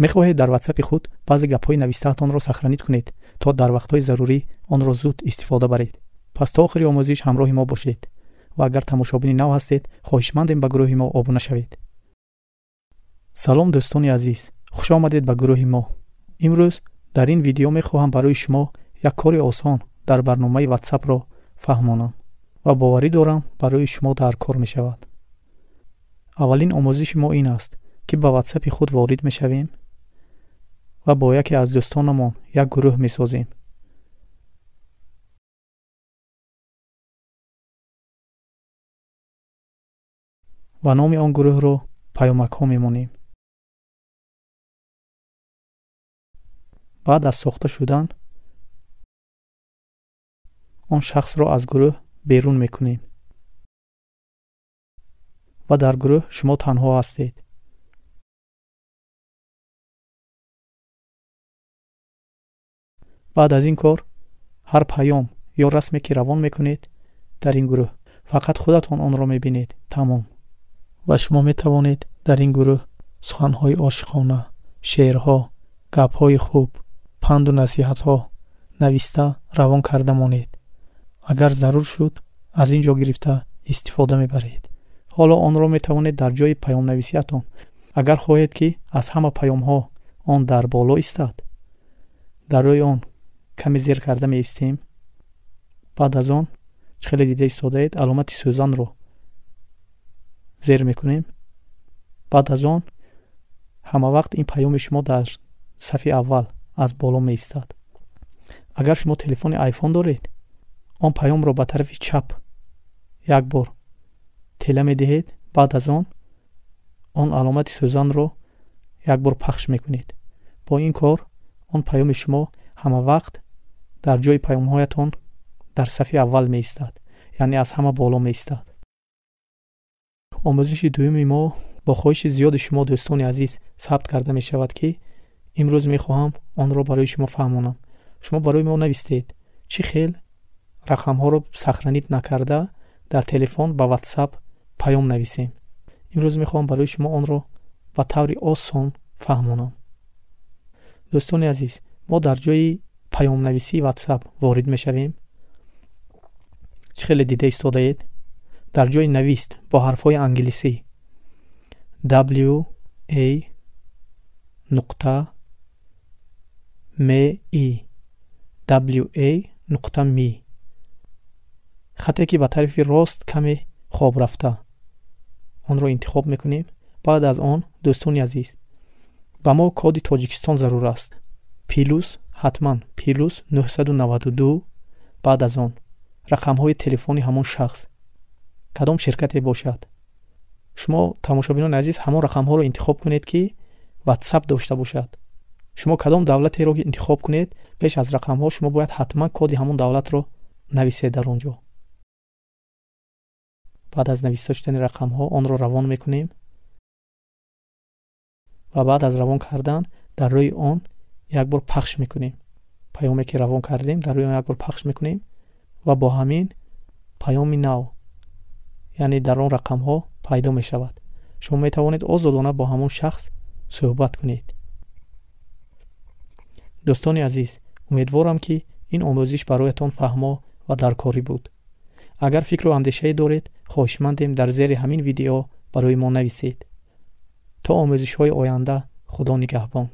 мехоҳед дар WhatsApp-и худ баъзе гапҳои навистаатонро сахранид кунед, то дар вақтҳои зарурӣ онро зуд истифода баред. пас то охири омӯзиш ҳамроҳи мо бошед ва агар тамошобини нав ҳастед, хоҳишмандем ба гурӯҳи мо обуна шавед. салом дӯстони азиз, хушомадед ба гурӯҳи мо. имрӯз дар ин видео мехоҳам барои шумо як кори осон дар барномаи WhatsApp-ро фаҳмонам ва боварӣ дорам барои шумо дар кор мешавад. аввалин омӯзиши мо ин аст, ки ба WhatsApp-и худ ворид мешавем ва бо яке аз дӯстонамон як гурӯҳ месозем. ва номи он гурӯҳро паёмакҳо мемонем. баъд аз сохта шудан он шахсро аз гурӯҳ берун мекунем ва дар гурӯҳ шумо танҳо ҳастед. баъд аз ин кор ҳар паём ё расме ки равон мекунед дар ин гурӯҳ фақат худатон онро мебинед. тамом. ва шумо метавонед дар ин гурӯҳ суханҳои ошиқона, шеърҳо, гапҳои хуб, панду насиҳатҳо нависта равон карда монед. агар зарур шуд аз ин ҷо гирифта истифода мебаред. ҳоло онро метавонед дар ҷои паёмнависиатон, агар хоҳед ки аз ҳама паёмҳо он дар боло истад, дар рӯи он каме зер карда меистем. баъд аз он чӣ хеле дида истодаед, аломати сӯзанро зер мекунем. баъд аз он ҳама вақт ин паёми шумо дар сафи аввал аз боло меистад. агар шумо телефони iPhone доред, он паёмро ба тарафи чап як бор тела медиҳед. баъд аз он аломати сӯзанро як бор пахш мекунед. бо ин кор он паёми шумо ҳама вақт дар ҷои паёмҳоятон дар сафи аввал меистад, яъне аз ҳама боло меистад. омӯзиши дуюми мо бо хоҳиши зиёди шумо дӯстони азиз сабт карда мешавад, ки имрӯз мехоҳам онро барои шумо фаҳмонам. шумо барои мо навистед чӣ хел рақамҳоро сахранид накарда дар телефон ба WhatsApp паём нависем. имрӯз мехоҳам барои шумо онро ба таври осон фаҳмонам. дӯстони азиз, мо дар ҷои паёмнависии WhatsApp ворид мешавем. чӣ хеле дида истодаед, дар ҷои навист бо ҳарфҳои англисӣ WA.me хате ки ба тарафи рост каме хоб рафта, онро интихоб мекунем. баъд аз он дӯстони азиз, ба мо коди Тоҷикистон зарур аст. плюс ҳатман плюс 992. баъд аз он рақамҳои телефони ҳамон шахс, кадом ширкате бошад. шумо тамошобинони азиз ҳамон рақамҳоро интихоб кунед ки WhatsApp дошта бошад. шумо кадом давлатеро интихоб кунед, пеш аз рақамҳо шумо бояд ҳатман коди ҳамон давлатро нависед дар он ҷо. баъд аз нависта шудани рақамҳо онро равон мекунем ва баъд аз равон кардан дар рӯи он як бор пахш мекунем. паёме ки равон кардем дар рӯи он як бор пахш мекунем ва бо ҳамин паёми нав, яъне дар он рақамҳо пайдо мешавад. шумо метавонед озодона бо ҳамон шахс суҳбат кунед. дӯстони азиз, умедворам ки ин омӯзиш бароятон фаҳмо ва даркорӣ буд. агар фикру андешае доред, хоҳишмандем дар зери ҳамин видео барои мо нависед. то омӯзишҳои оянда, худо нигаҳбон.